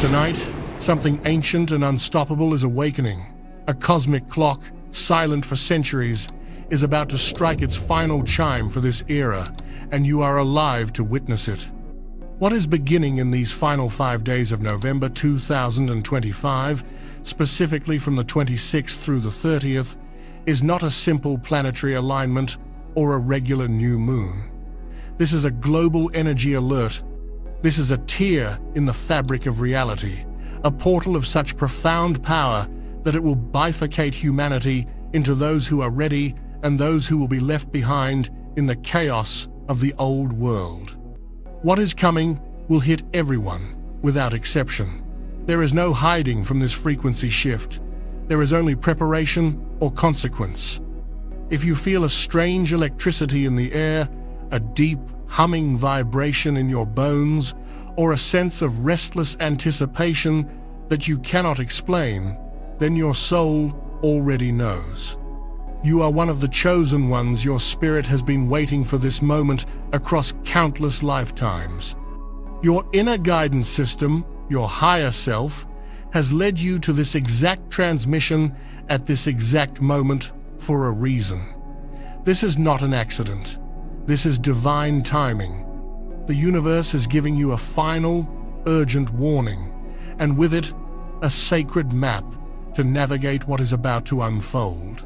Tonight, something ancient and unstoppable is awakening. A cosmic clock, silent for centuries, is about to strike its final chime for this era, and you are alive to witness it. What is beginning in these final 5 days of November 2025, specifically from the 26th through the 30th, is not a simple planetary alignment or a regular new moon. This is a global energy alert. This is a tear in the fabric of reality, a portal of such profound power that it will bifurcate humanity into those who are ready and those who will be left behind in the chaos of the old world. What is coming will hit everyone, without exception. There is no hiding from this frequency shift. There is only preparation or consequence. If you feel a strange electricity in the air, a deep, humming vibration in your bones, or a sense of restless anticipation that you cannot explain, then your soul already knows. You are one of the chosen ones. Your spirit has been waiting for this moment across countless lifetimes. Your inner guidance system, your higher self, has led you to this exact transmission at this exact moment for a reason. This is not an accident. This is divine timing. The universe is giving you a final, urgent warning, and with it, a sacred map to navigate what is about to unfold.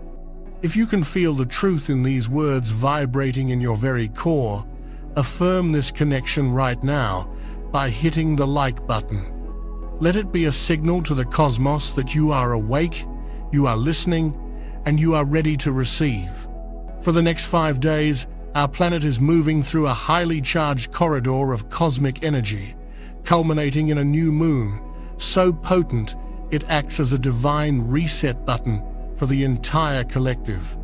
If you can feel the truth in these words vibrating in your very core, affirm this connection right now by hitting the like button. Let it be a signal to the cosmos that you are awake, you are listening, and you are ready to receive. For the next 5 days, our planet is moving through a highly charged corridor of cosmic energy, culminating in a new moon, so potent it acts as a divine reset button for the entire collective.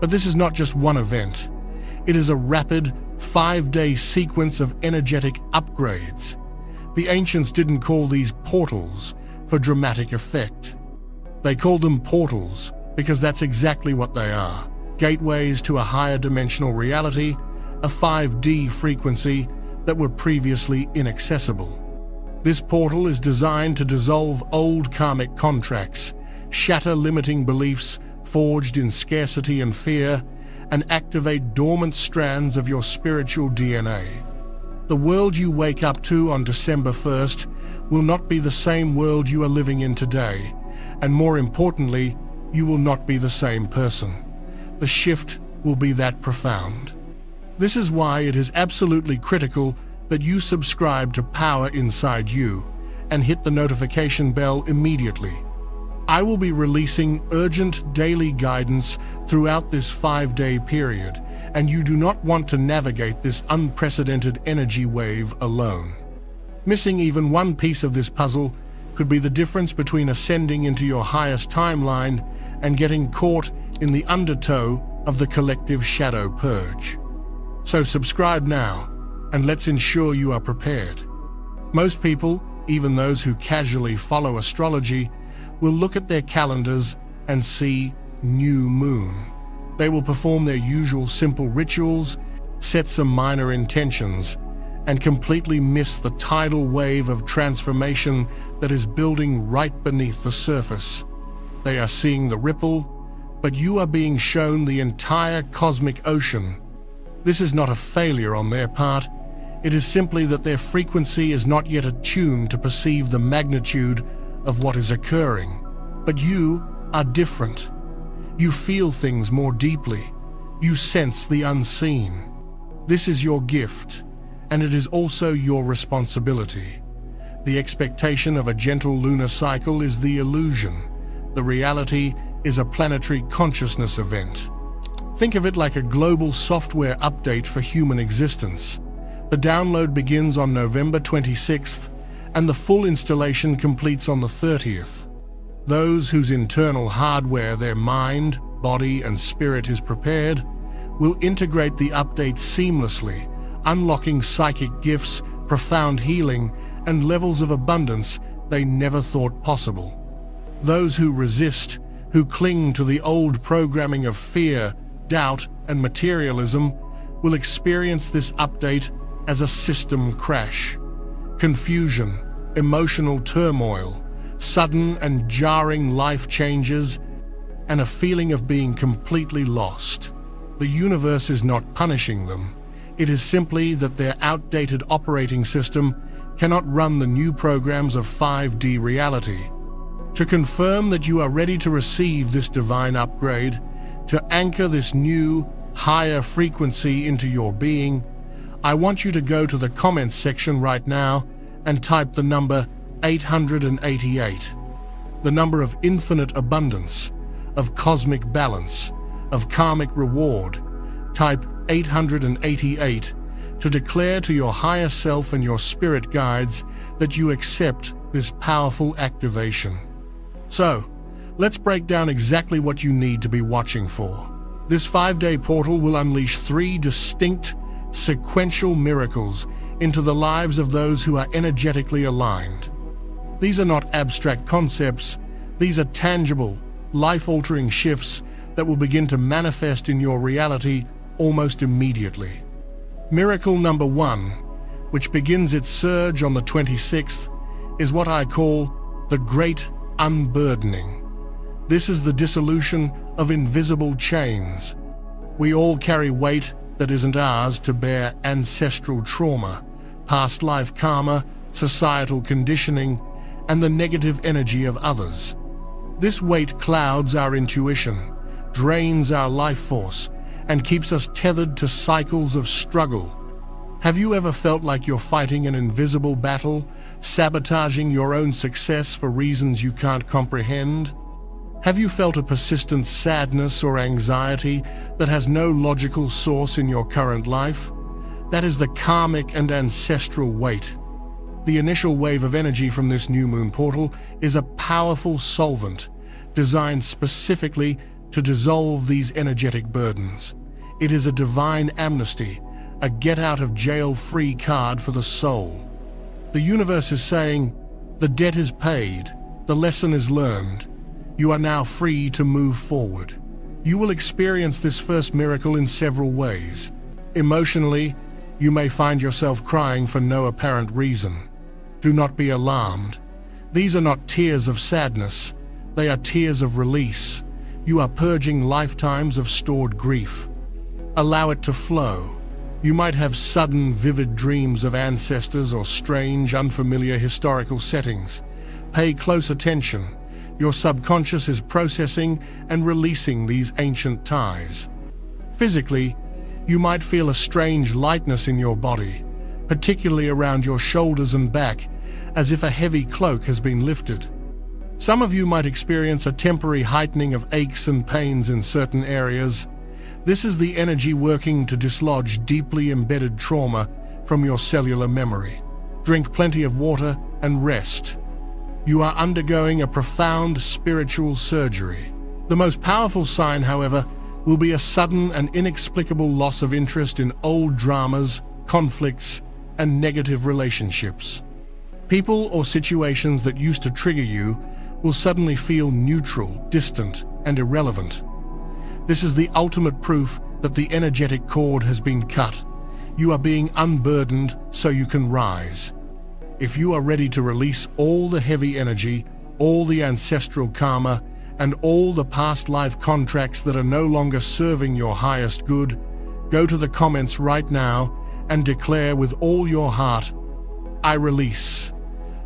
But this is not just one event. It is a rapid, 5-day sequence of energetic upgrades. The ancients didn't call these portals for dramatic effect. They called them portals because that's exactly what they are. Gateways to a higher dimensional reality, a 5D frequency that were previously inaccessible. This portal is designed to dissolve old karmic contracts, shatter limiting beliefs forged in scarcity and fear, and activate dormant strands of your spiritual DNA. The world you wake up to on December 1st will not be the same world you are living in today, and more importantly, you will not be the same person. The shift will be that profound. This is why it is absolutely critical that you subscribe to Power Inside You and hit the notification bell immediately. I will be releasing urgent daily guidance throughout this 5-day period, and you do not want to navigate this unprecedented energy wave alone. Missing even one piece of this puzzle could be the difference between ascending into your highest timeline and getting caught in the undertow of the collective shadow purge. So subscribe now, and let's ensure you are prepared. Most people, even those who casually follow astrology, will look at their calendars and see new moon. They will perform their usual simple rituals, set some minor intentions, and completely miss the tidal wave of transformation that is building right beneath the surface. They are seeing the ripple, but you are being shown the entire cosmic ocean. This is not a failure on their part. It is simply that their frequency is not yet attuned to perceive the magnitude of what is occurring. But you are different. You feel things more deeply. You sense the unseen. This is your gift, and it is also your responsibility. The expectation of a gentle lunar cycle is the illusion. The reality is a planetary consciousness event. Think of it like a global software update for human existence. The download begins on November 26th, and the full installation completes on the 30th. Those whose internal hardware, their mind, body, and spirit is prepared, will integrate the update seamlessly, unlocking psychic gifts, profound healing, and levels of abundance they never thought possible. Those who resist, who cling to the old programming of fear, doubt, and materialism, will experience this update as a system crash. Confusion, emotional turmoil, sudden and jarring life changes, and a feeling of being completely lost. The universe is not punishing them. It is simply that their outdated operating system cannot run the new programs of 5D reality. To confirm that you are ready to receive this divine upgrade, to anchor this new, higher frequency into your being, I want you to go to the comments section right now and type the number 888, the number of infinite abundance, of cosmic balance, of karmic reward. Type 888 to declare to your higher self and your spirit guides that you accept this powerful activation. So, let's break down exactly what you need to be watching for. This 5-day portal will unleash 3 distinct, sequential miracles into the lives of those who are energetically aligned. These are not abstract concepts. These are tangible, life-altering shifts that will begin to manifest in your reality almost immediately. Miracle number 1, which begins its surge on the 26th, is what I call the Great Unburdening. This is the dissolution of invisible chains. We all carry weight that isn't ours to bear: ancestral trauma, past life karma, societal conditioning, and the negative energy of others. This weight clouds our intuition, drains our life force, and keeps us tethered to cycles of struggle. Have you ever felt like you're fighting an invisible battle, sabotaging your own success for reasons you can't comprehend? Have you felt a persistent sadness or anxiety that has no logical source in your current life? That is the karmic and ancestral weight. The initial wave of energy from this new moon portal is a powerful solvent designed specifically to dissolve these energetic burdens. It is a divine amnesty, a get-out-of-jail-free card for the soul. The universe is saying, the debt is paid, the lesson is learned. You are now free to move forward. You will experience this first miracle in several ways. Emotionally, you may find yourself crying for no apparent reason. Do not be alarmed. These are not tears of sadness. They are tears of release. You are purging lifetimes of stored grief. Allow it to flow. You might have sudden, vivid dreams of ancestors or strange, unfamiliar historical settings. Pay close attention. Your subconscious is processing and releasing these ancient ties. Physically, you might feel a strange lightness in your body, particularly around your shoulders and back, as if a heavy cloak has been lifted. Some of you might experience a temporary heightening of aches and pains in certain areas. This is the energy working to dislodge deeply embedded trauma from your cellular memory. Drink plenty of water and rest. You are undergoing a profound spiritual surgery. The most powerful sign, however, will be a sudden and inexplicable loss of interest in old dramas, conflicts, and negative relationships. People or situations that used to trigger you will suddenly feel neutral, distant, and irrelevant. This is the ultimate proof that the energetic cord has been cut. You are being unburdened so you can rise. If you are ready to release all the heavy energy, all the ancestral karma, and all the past life contracts that are no longer serving your highest good, go to the comments right now and declare with all your heart, I release.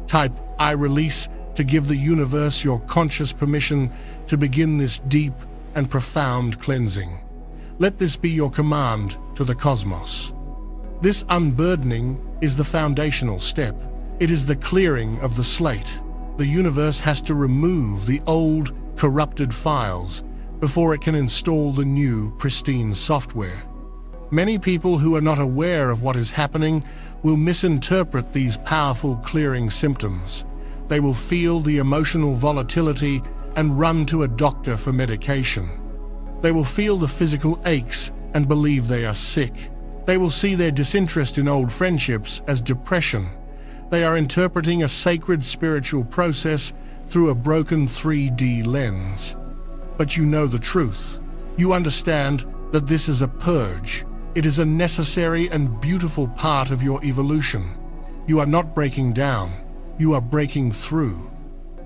Type I release to give the universe your conscious permission to begin this deep and profound cleansing. Let this be your command to the cosmos. This unburdening is the foundational step. It is the clearing of the slate. The universe has to remove the old, corrupted files before it can install the new, pristine software. Many people who are not aware of what is happening will misinterpret these powerful clearing symptoms. They will feel the emotional volatility and run to a doctor for medication. They will feel the physical aches and believe they are sick. They will see their disinterest in old friendships as depression. They are interpreting a sacred spiritual process through a broken 3D lens. But you know the truth. You understand that this is a purge. It is a necessary and beautiful part of your evolution. You are not breaking down. You are breaking through.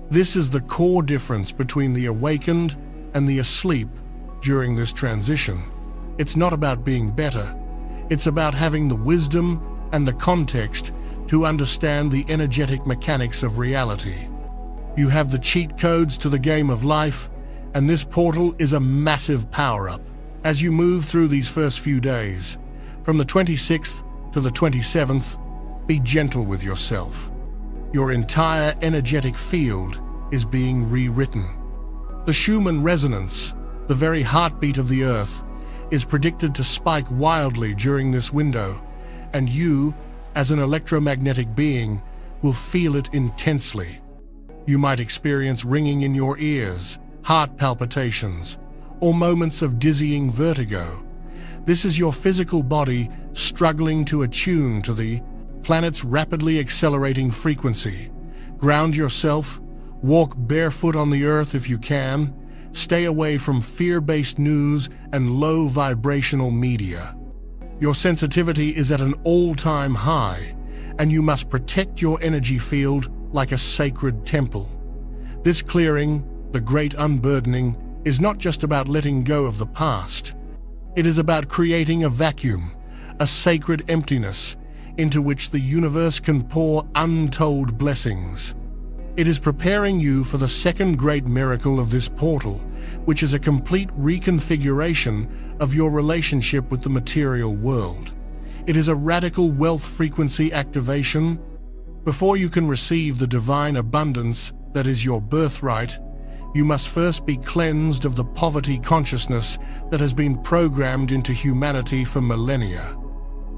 This is the core difference between the awakened and the asleep during this transition. It's not about being better. It's about having the wisdom and the context to understand the energetic mechanics of reality. You have the cheat codes to the game of life, and this portal is a massive power-up. As you move through these first few days, from the 26th to the 27th, be gentle with yourself. Your entire energetic field is being rewritten. The Schumann resonance, the very heartbeat of the Earth, is predicted to spike wildly during this window, and you, as an electromagnetic being, will feel it intensely. You might experience ringing in your ears, heart palpitations, or moments of dizzying vertigo. This is your physical body struggling to attune to the planet's rapidly accelerating frequency. Ground yourself, walk barefoot on the Earth if you can, stay away from fear-based news and low vibrational media. Your sensitivity is at an all-time high, and you must protect your energy field like a sacred temple. This clearing, the great unburdening, is not just about letting go of the past. It is about creating a vacuum, a sacred emptiness, into which the universe can pour untold blessings. It is preparing you for the second great miracle of this portal, which is a complete reconfiguration of your relationship with the material world. It is a radical wealth frequency activation. Before you can receive the divine abundance that is your birthright, you must first be cleansed of the poverty consciousness that has been programmed into humanity for millennia.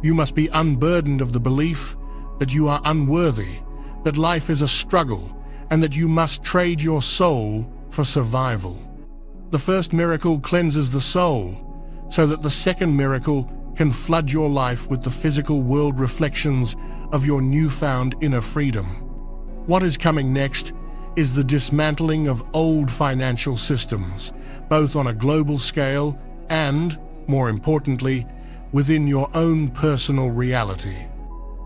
You must be unburdened of the belief that you are unworthy, that life is a struggle, and that you must trade your soul for survival. The first miracle cleanses the soul, so that the second miracle can flood your life with the physical world reflections of your newfound inner freedom. What is coming next is the dismantling of old financial systems, both on a global scale and, more importantly, within your own personal reality.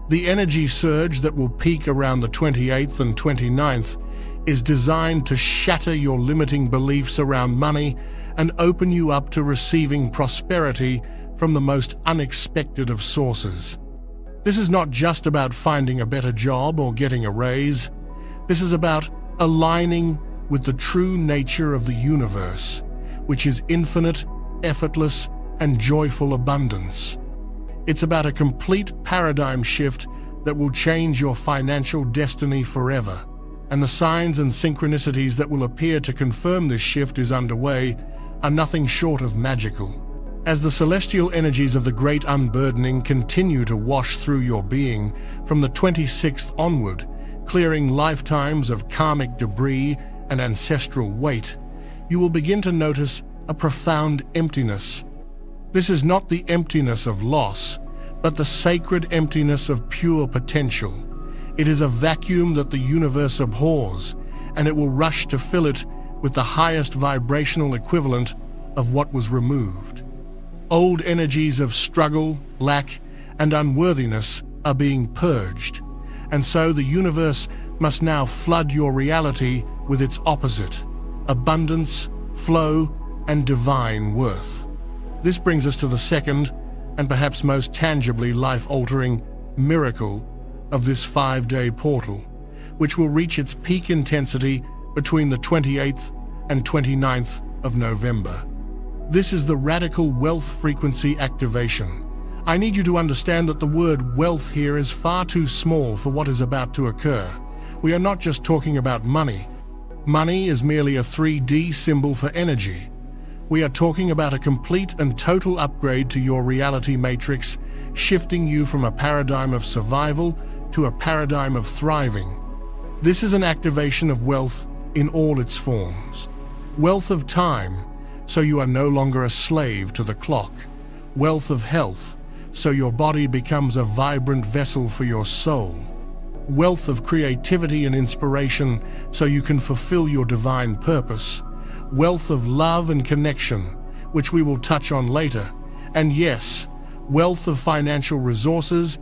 The energy surge that will peak around the 28th and 29th is designed to shatter your limiting beliefs around money and open you up to receiving prosperity from the most unexpected of sources. This is not just about finding a better job or getting a raise. This is about aligning with the true nature of the universe, which is infinite, effortless, and joyful abundance. It's about a complete paradigm shift that will change your financial destiny forever, and the signs and synchronicities that will appear to confirm this shift is underway are nothing short of magical. As the celestial energies of the great unburdening continue to wash through your being from the 26th onward, clearing lifetimes of karmic debris and ancestral weight, you will begin to notice a profound emptiness. This is not the emptiness of loss, but the sacred emptiness of pure potential. It is a vacuum that the universe abhors, and it will rush to fill it with the highest vibrational equivalent of what was removed. Old energies of struggle, lack, and unworthiness are being purged, and so the universe must now flood your reality with its opposite: abundance, flow, and divine worth. This brings us to the second, and perhaps most tangibly life-altering, miracle of this 5-day portal, which will reach its peak intensity between the 28th and 29th of November. This is the radical wealth frequency activation. I need you to understand that the word wealth here is far too small for what is about to occur. We are not just talking about money. Money is merely a 3D symbol for energy. We are talking about a complete and total upgrade to your reality matrix, shifting you from a paradigm of survival to a paradigm of thriving. This is an activation of wealth in all its forms. Wealth of time, so you are no longer a slave to the clock. Wealth of health, so your body becomes a vibrant vessel for your soul. Wealth of creativity and inspiration, so you can fulfill your divine purpose. Wealth of love and connection, which we will touch on later. And yes, wealth of financial resources,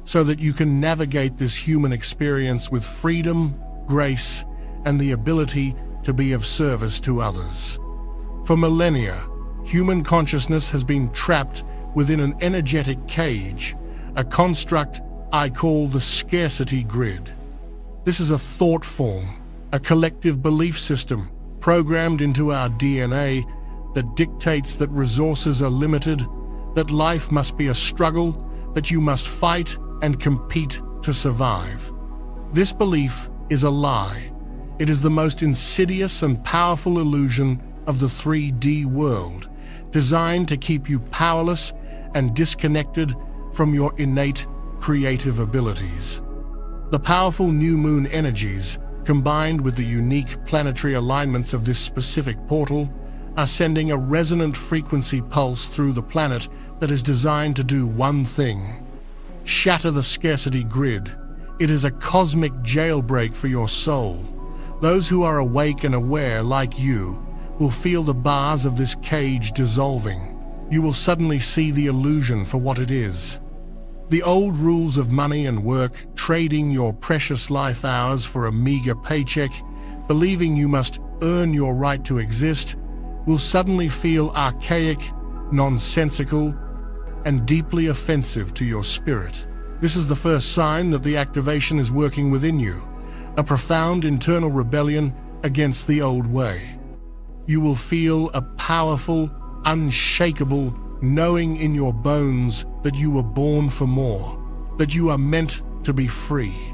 so that you can navigate this human experience with freedom, grace, and the ability to be of service to others. For millennia, human consciousness has been trapped within an energetic cage, a construct I call the scarcity grid. This is a thought form, a collective belief system programmed into our DNA that dictates that resources are limited, that life must be a struggle, that you must fight and compete to survive. This belief is a lie. It is the most insidious and powerful illusion of the 3D world, designed to keep you powerless and disconnected from your innate creative abilities. The powerful new moon energies, combined with the unique planetary alignments of this specific portal, are sending a resonant frequency pulse through the planet that is designed to do one thing: shatter the scarcity grid. It is a cosmic jailbreak for your soul. Those who are awake and aware, like you, will feel the bars of this cage dissolving. You will suddenly see the illusion for what it is. The old rules of money and work, trading your precious life hours for a meager paycheck, believing you must earn your right to exist, will suddenly feel archaic, nonsensical, and deeply offensive to your spirit. This is the first sign that the activation is working within you, a profound internal rebellion against the old way. You will feel a powerful, unshakable knowing in your bones that you were born for more, that you are meant to be free.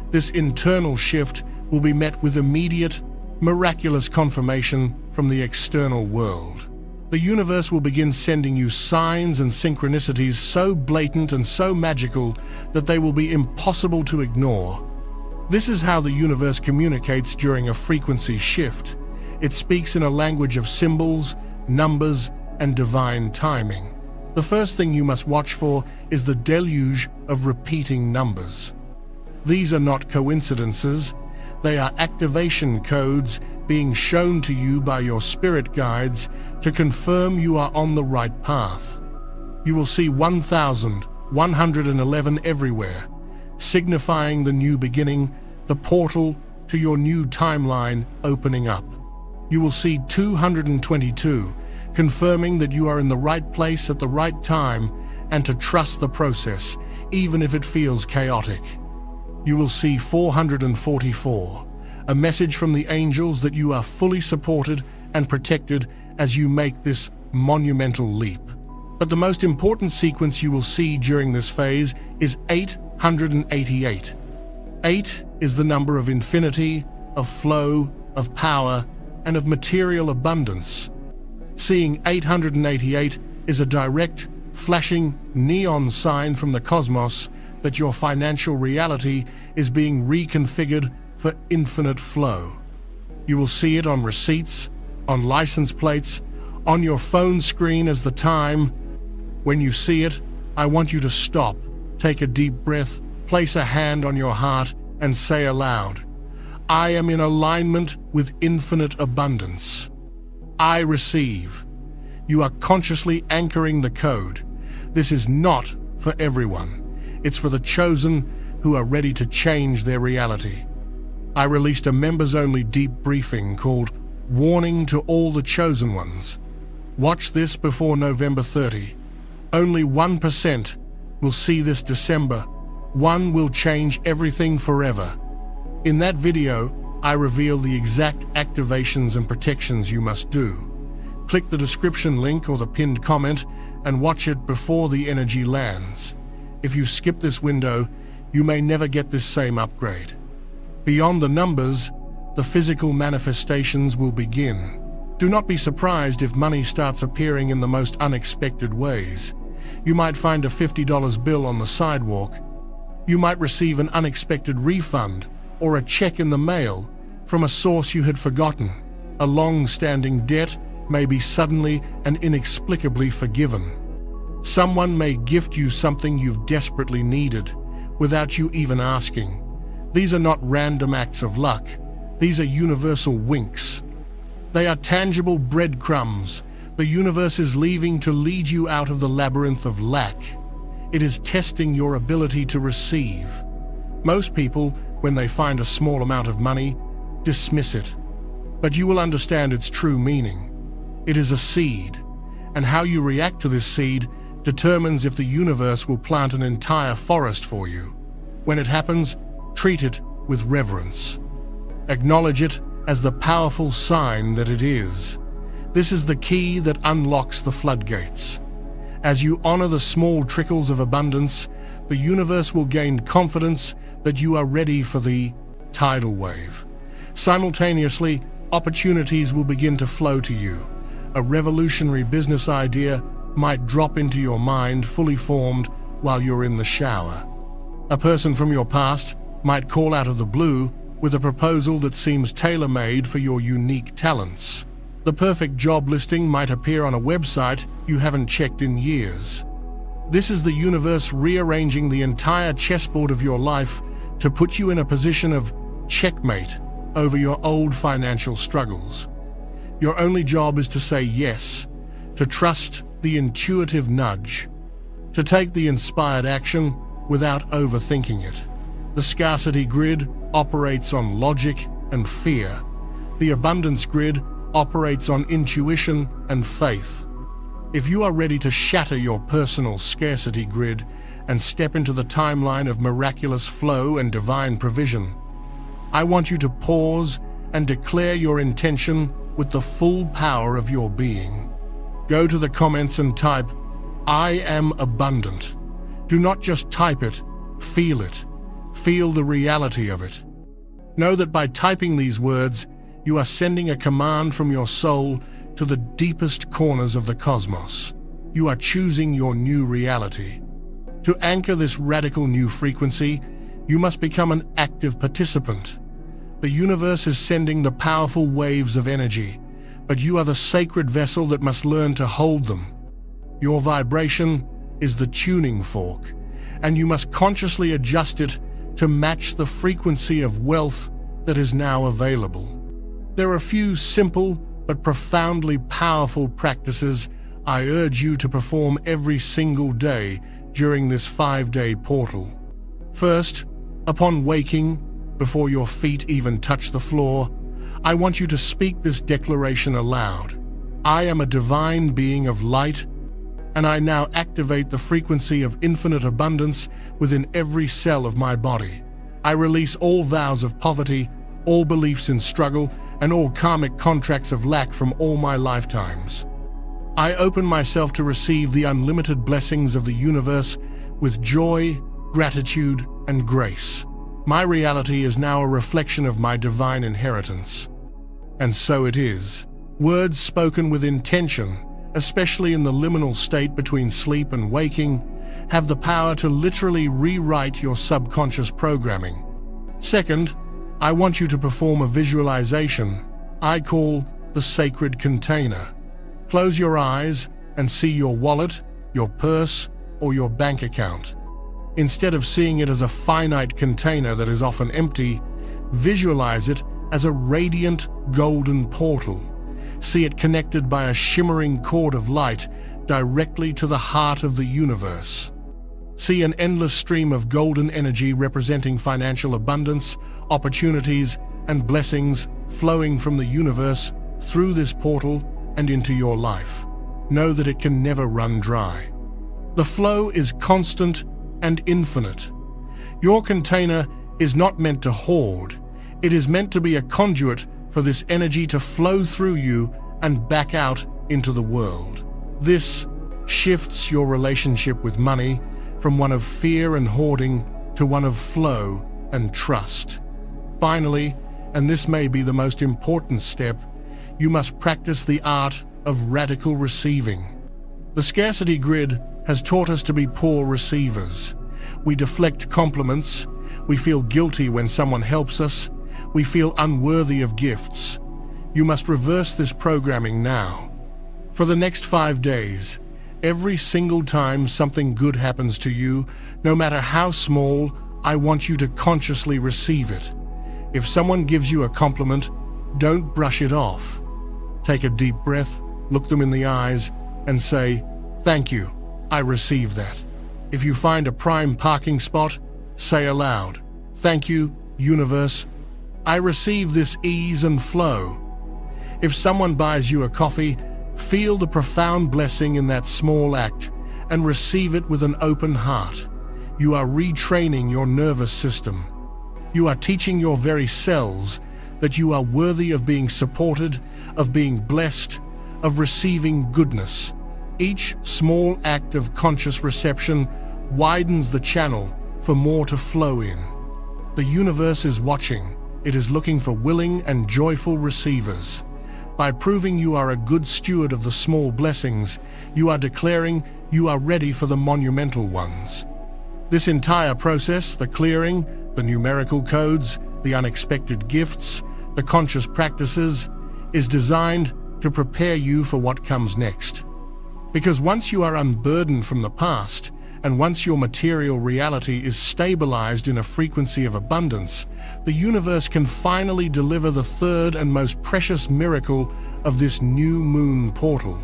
This internal shift will be met with immediate, miraculous confirmation from the external world. The universe will begin sending you signs and synchronicities so blatant and so magical that they will be impossible to ignore. This is how the universe communicates during a frequency shift. It speaks in a language of symbols, numbers, and divine timing. The first thing you must watch for is the deluge of repeating numbers. These are not coincidences. They are activation codes being shown to you by your spirit guides to confirm you are on the right path. You will see 1,111 everywhere, signifying the new beginning, the portal to your new timeline opening up. You will see 222, confirming that you are in the right place at the right time and to trust the process, even if it feels chaotic. You will see 444, a message from the angels that you are fully supported and protected as you make this monumental leap. But the most important sequence you will see during this phase is 888. 8 is the number of infinity, of flow, of power, and of material abundance. Seeing 888 is a direct, flashing neon sign from the cosmos that your financial reality is being reconfigured for infinite flow. You will see it on receipts, on license plates, on your phone screen as the time. When you see it, I want you to stop, take a deep breath, place a hand on your heart, and say aloud, I am in alignment with infinite abundance. I receive. You are consciously anchoring the code. This is not for everyone. It's for the chosen who are ready to change their reality. I released a members-only deep briefing called Warning to All the Chosen Ones. Watch this before November 30. Only 1% will see this December. 1 will change everything forever. In that video, I reveal the exact activations and protections you must do. Click the description link or the pinned comment and watch it before the energy lands. If you skip this window, you may never get this same upgrade. Beyond the numbers, the physical manifestations will begin. Do not be surprised if money starts appearing in the most unexpected ways. You might find a $50 bill on the sidewalk. You might receive an unexpected refund or a check in the mail from a source you had forgotten. A long-standing debt may be suddenly and inexplicably forgiven. Someone may gift you something you've desperately needed without you even asking. These are not random acts of luck. These are universal winks. They are tangible breadcrumbs the universe is leaving to lead you out of the labyrinth of lack. It is testing your ability to receive. Most people, when they find a small amount of money, dismiss it. But you will understand its true meaning. It is a seed, and how you react to this seed determines if the universe will plant an entire forest for you. When it happens, treat it with reverence. Acknowledge it as the powerful sign that it is. This is the key that unlocks the floodgates. As you honor the small trickles of abundance, the universe will gain confidence that you are ready for the tidal wave. Simultaneously, opportunities will begin to flow to you. A revolutionary business idea might drop into your mind fully formed while you're in the shower. A person from your past might call out of the blue with a proposal that seems tailor-made for your unique talents. The perfect job listing might appear on a website you haven't checked in years. This is the universe rearranging the entire chessboard of your life to put you in a position of checkmate over your old financial struggles. Your only job is to say yes, to trust the intuitive nudge, to take the inspired action without overthinking it. The scarcity grid operates on logic and fear. The abundance grid operates on intuition and faith. If you are ready to shatter your personal scarcity grid and step into the timeline of miraculous flow and divine provision, I want you to pause and declare your intention with the full power of your being. Go to the comments and type, "I am abundant." Do not just type it, feel it. Feel the reality of it. Know that by typing these words, you are sending a command from your soul to the deepest corners of the cosmos. You are choosing your new reality. To anchor this radical new frequency, you must become an active participant. The universe is sending the powerful waves of energy, but you are the sacred vessel that must learn to hold them. Your vibration is the tuning fork, and you must consciously adjust it to match the frequency of wealth that is now available. There are a few simple but profoundly powerful practices I urge you to perform every single day during this 5-day portal. First, upon waking, before your feet even touch the floor, I want you to speak this declaration aloud. I am a divine being of light, and I now activate the frequency of infinite abundance within every cell of my body. I release all vows of poverty, all beliefs in struggle, and all karmic contracts of lack from all my lifetimes. I open myself to receive the unlimited blessings of the universe with joy, gratitude, and grace. My reality is now a reflection of my divine inheritance. And so it is. Words spoken with intention, especially in the liminal state between sleep and waking, have the power to literally rewrite your subconscious programming. Second, I want you to perform a visualization I call the sacred container. Close your eyes and see your wallet, your purse, or your bank account. Instead of seeing it as a finite container that is often empty, visualize it as a radiant golden portal. See it connected by a shimmering cord of light directly to the heart of the universe. See an endless stream of golden energy representing financial abundance, opportunities, and blessings flowing from the universe through this portal and into your life. Know that it can never run dry. The flow is constant and infinite. Your container is not meant to hoard. It is meant to be a conduit for this energy to flow through you and back out into the world. This shifts your relationship with money from one of fear and hoarding to one of flow and trust. Finally, and this may be the most important step, you must practice the art of radical receiving. The scarcity grid has taught us to be poor receivers. We deflect compliments, we feel guilty when someone helps us, we feel unworthy of gifts. You must reverse this programming now. For the next 5 days, every single time something good happens to you, no matter how small, I want you to consciously receive it. If someone gives you a compliment, don't brush it off. Take a deep breath, look them in the eyes, and say, "Thank you, I received that." If you find a prime parking spot, say aloud, "Thank you, universe. I receive this ease and flow." If someone buys you a coffee, feel the profound blessing in that small act and receive it with an open heart. You are retraining your nervous system. You are teaching your very cells that you are worthy of being supported, of being blessed, of receiving goodness. Each small act of conscious reception widens the channel for more to flow in. The universe is watching. It is looking for willing and joyful receivers. By proving you are a good steward of the small blessings, you are declaring you are ready for the monumental ones. This entire process, the clearing, the numerical codes, the unexpected gifts, the conscious practices, is designed to prepare you for what comes next. Because once you are unburdened from the past, and once your material reality is stabilized in a frequency of abundance, the universe can finally deliver the third and most precious miracle of this new moon portal.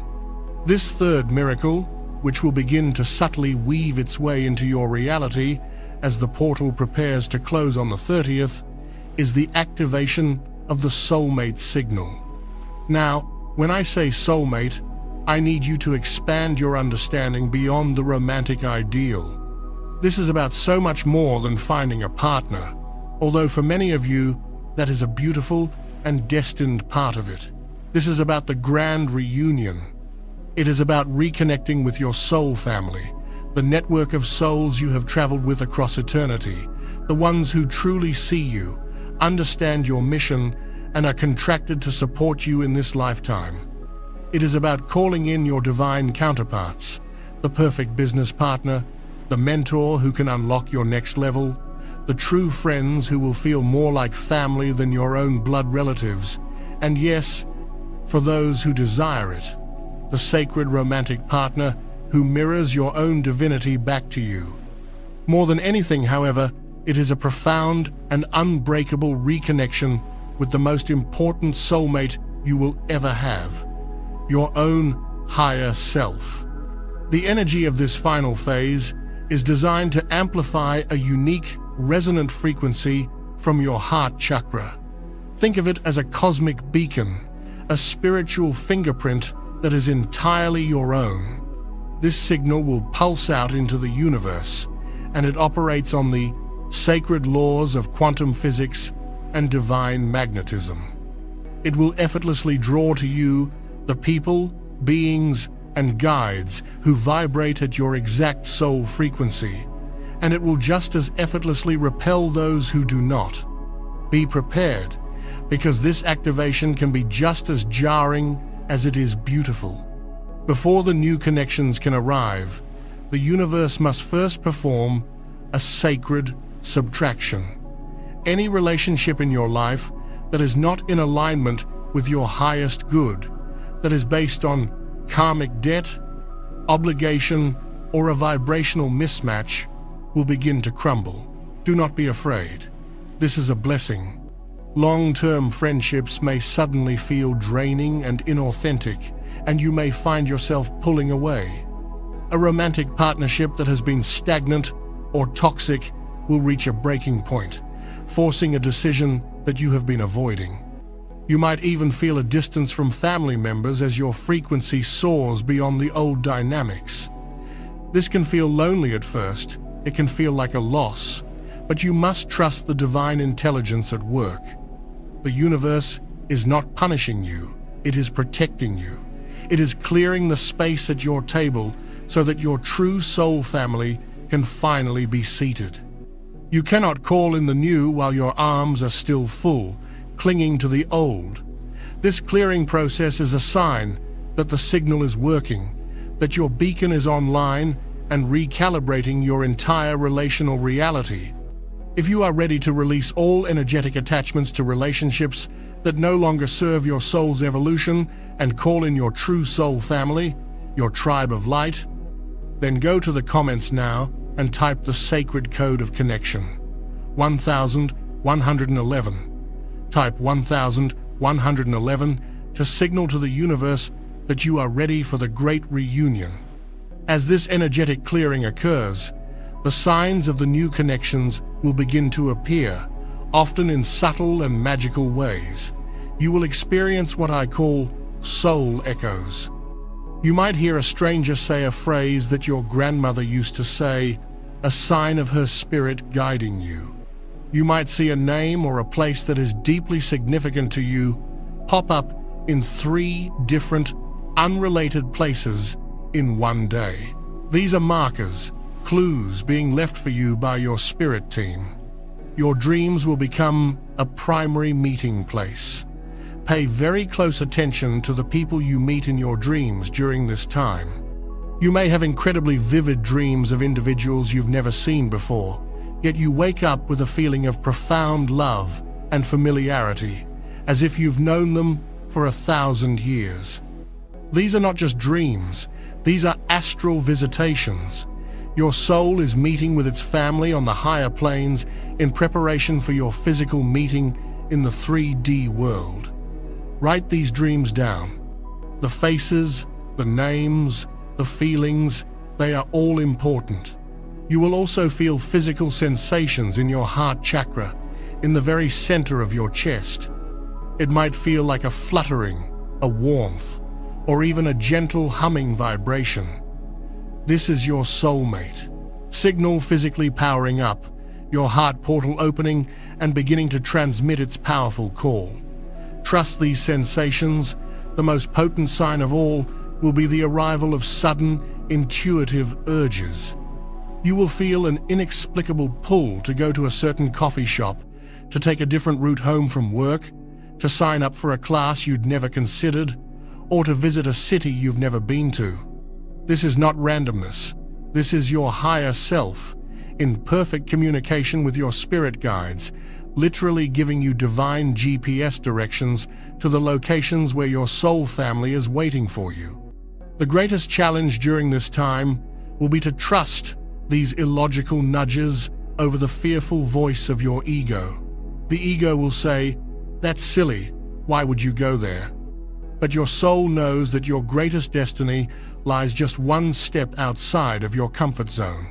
This third miracle, which will begin to subtly weave its way into your reality as the portal prepares to close on the 30th, is the activation of the soulmate signal. Now, when I say soulmate, I need you to expand your understanding beyond the romantic ideal. This is about so much more than finding a partner, although for many of you, that is a beautiful and destined part of it. This is about the grand reunion. It is about reconnecting with your soul family, the network of souls you have traveled with across eternity, the ones who truly see you, understand your mission, and are contracted to support you in this lifetime. It is about calling in your divine counterparts, the perfect business partner, the mentor who can unlock your next level, the true friends who will feel more like family than your own blood relatives, and yes, for those who desire it, the sacred romantic partner who mirrors your own divinity back to you. More than anything, however, it is a profound and unbreakable reconnection with the most important soulmate you will ever have, your own higher self. The energy of this final phase is designed to amplify a unique, resonant frequency from your heart chakra. Think of it as a cosmic beacon, a spiritual fingerprint that is entirely your own. This signal will pulse out into the universe, and it operates on the sacred laws of quantum physics and divine magnetism. It will effortlessly draw to you the people, beings, and guides who vibrate at your exact soul frequency, and it will just as effortlessly repel those who do not. Be prepared, because this activation can be just as jarring as it is beautiful. Before the new connections can arrive, the universe must first perform a sacred subtraction. Any relationship in your life that is not in alignment with your highest good, that is based on karmic debt, obligation, or a vibrational mismatch, will begin to crumble. Do not be afraid. This is a blessing. Long-term friendships may suddenly feel draining and inauthentic, and you may find yourself pulling away. A romantic partnership that has been stagnant or toxic will reach a breaking point, forcing a decision that you have been avoiding. You might even feel a distance from family members as your frequency soars beyond the old dynamics. This can feel lonely at first. It can feel like a loss, but you must trust the divine intelligence at work. The universe is not punishing you. It is protecting you. It is clearing the space at your table so that your true soul family can finally be seated. You cannot call in the new while your arms are still full, clinging to the old. This clearing process is a sign that the signal is working, that your beacon is online and recalibrating your entire relational reality. If you are ready to release all energetic attachments to relationships that no longer serve your soul's evolution and call in your true soul family, your tribe of light, then go to the comments now and type the sacred code of connection, 1111. Type 1111 to signal to the universe that you are ready for the great reunion. As this energetic clearing occurs, the signs of the new connections will begin to appear, often in subtle and magical ways. You will experience what I call soul echoes. You might hear a stranger say a phrase that your grandmother used to say, a sign of her spirit guiding you. You might see a name or a place that is deeply significant to you pop up in 3 different, unrelated places in one day. These are markers, clues being left for you by your spirit team. Your dreams will become a primary meeting place. Pay very close attention to the people you meet in your dreams during this time. You may have incredibly vivid dreams of individuals you've never seen before, yet you wake up with a feeling of profound love and familiarity, as if you've known them for 1,000 years. These are not just dreams, these are astral visitations. Your soul is meeting with its family on the higher planes in preparation for your physical meeting in the 3D world. Write these dreams down. The faces, the names, the feelings, they are all important. You will also feel physical sensations in your heart chakra, in the very center of your chest. It might feel like a fluttering, a warmth, or even a gentle humming vibration. This is your soulmate. Signal physically powering up, your heart portal opening and beginning to transmit its powerful call. Trust these sensations. The most potent sign of all will be the arrival of sudden, intuitive urges. You will feel an inexplicable pull to go to a certain coffee shop, to take a different route home from work, to sign up for a class you'd never considered, or to visit a city you've never been to. This is not randomness. This is your higher self, in perfect communication with your spirit guides, literally giving you divine GPS directions to the locations where your soul family is waiting for you. The greatest challenge during this time will be to trust these illogical nudges over the fearful voice of your ego. The ego will say, "That's silly, why would you go there?" But your soul knows that your greatest destiny lies just one step outside of your comfort zone.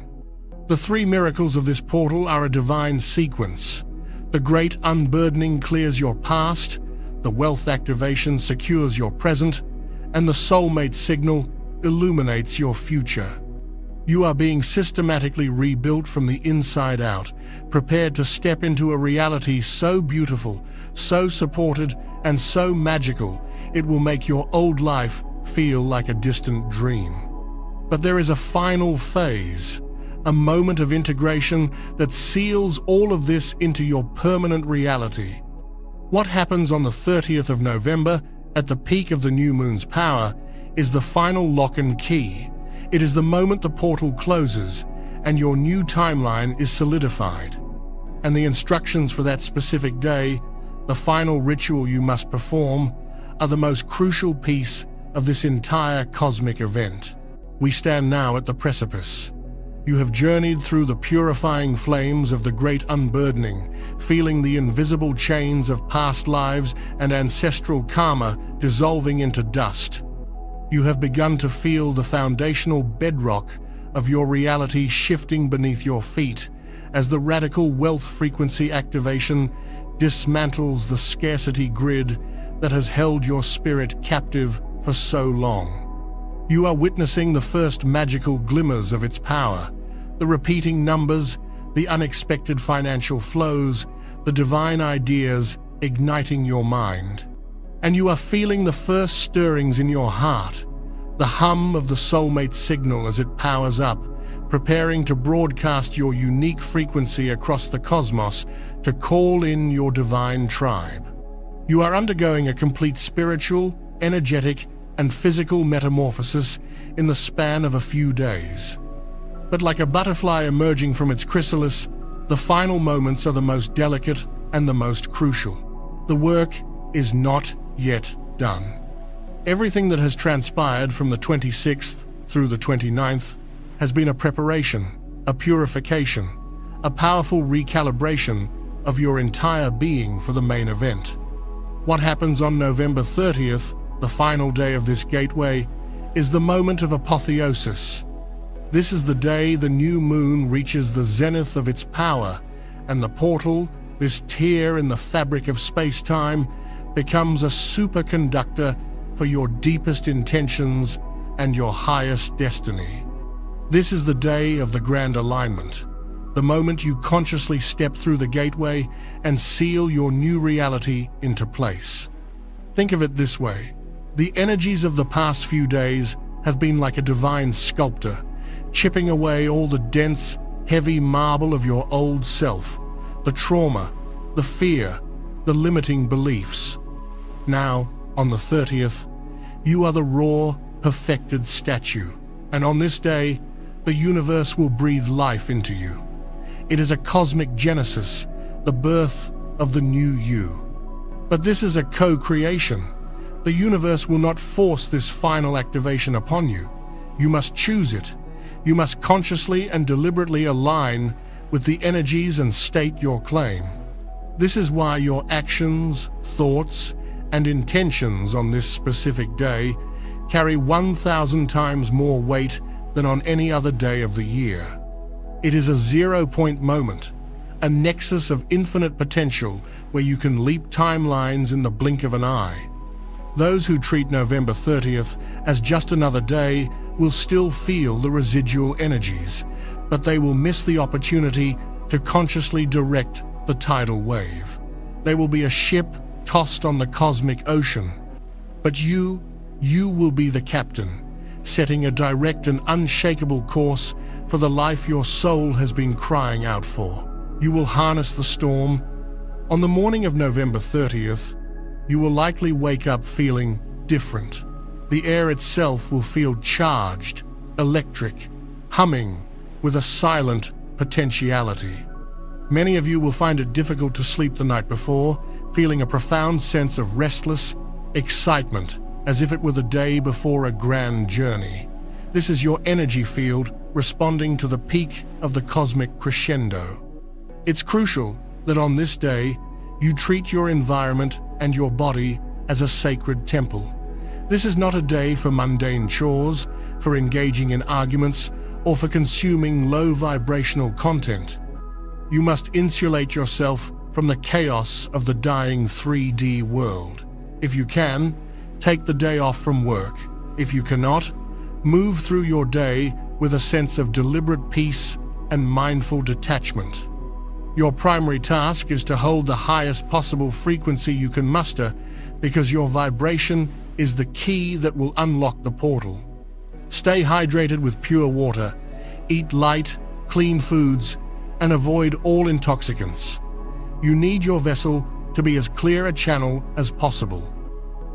The 3 miracles of this portal are a divine sequence. The great unburdening clears your past, the wealth activation secures your present, and the soulmate signal illuminates your future. You are being systematically rebuilt from the inside out, prepared to step into a reality so beautiful, so supported, and so magical, it will make your old life feel like a distant dream. But there is a final phase, a moment of integration that seals all of this into your permanent reality. What happens on the 30th of November, at the peak of the new moon's power, is the final lock and key. It is the moment the portal closes and your new timeline is solidified. And the instructions for that specific day, the final ritual you must perform, are the most crucial piece of this entire cosmic event. We stand now at the precipice. You have journeyed through the purifying flames of the great unburdening, feeling the invisible chains of past lives and ancestral karma dissolving into dust. You have begun to feel the foundational bedrock of your reality shifting beneath your feet as the radical wealth frequency activation dismantles the scarcity grid that has held your spirit captive for so long. You are witnessing the first magical glimmers of its power, the repeating numbers, the unexpected financial flows, the divine ideas igniting your mind. And you are feeling the first stirrings in your heart, the hum of the soulmate signal as it powers up, preparing to broadcast your unique frequency across the cosmos to call in your divine tribe. You are undergoing a complete spiritual, energetic, and physical metamorphosis in the span of a few days. But like a butterfly emerging from its chrysalis, the final moments are the most delicate and the most crucial. The work is not yet done. Everything that has transpired from the 26th through the 29th has been a preparation, a purification, a powerful recalibration of your entire being for the main event. What happens on November 30th, the final day of this gateway, is the moment of apotheosis, This is the day the new moon reaches the zenith of its power, and the portal, this tear in the fabric of space-time, becomes a superconductor for your deepest intentions and your highest destiny. This is the day of the grand alignment, the moment you consciously step through the gateway and seal your new reality into place. Think of it this way: the energies of the past few days have been like a divine sculptor, chipping away all the dense, heavy marble of your old self, the trauma, the fear, the limiting beliefs. Now, on the 30th, you are the raw, perfected statue, and on this day, the universe will breathe life into you. It is a cosmic genesis, the birth of the new you. But this is a co-creation. The universe will not force this final activation upon you. You must choose it. You must consciously and deliberately align with the energies and state your claim. This is why your actions, thoughts, and intentions on this specific day carry 1,000 times more weight than on any other day of the year. It is a zero-point moment, a nexus of infinite potential where you can leap timelines in the blink of an eye. Those who treat November 30th as just another day will still feel the residual energies, but they will miss the opportunity to consciously direct the tidal wave. They will be a ship tossed on the cosmic ocean, but you will be the captain, setting a direct and unshakable course for the life your soul has been crying out for. You will harness the storm. On the morning of November 30th, you will likely wake up feeling different. The air itself will feel charged, electric, humming, with a silent potentiality. Many of you will find it difficult to sleep the night before, feeling a profound sense of restless excitement, as if it were the day before a grand journey. This is your energy field responding to the peak of the cosmic crescendo. It's crucial that on this day, you treat your environment and your body as a sacred temple. This is not a day for mundane chores, for engaging in arguments, or for consuming low-vibrational content. You must insulate yourself from the chaos of the dying 3D world. If you can, take the day off from work. If you cannot, move through your day with a sense of deliberate peace and mindful detachment. Your primary task is to hold the highest possible frequency you can muster, because your vibration is the key that will unlock the portal. Stay hydrated with pure water, eat light, clean foods, and avoid all intoxicants. You need your vessel to be as clear a channel as possible.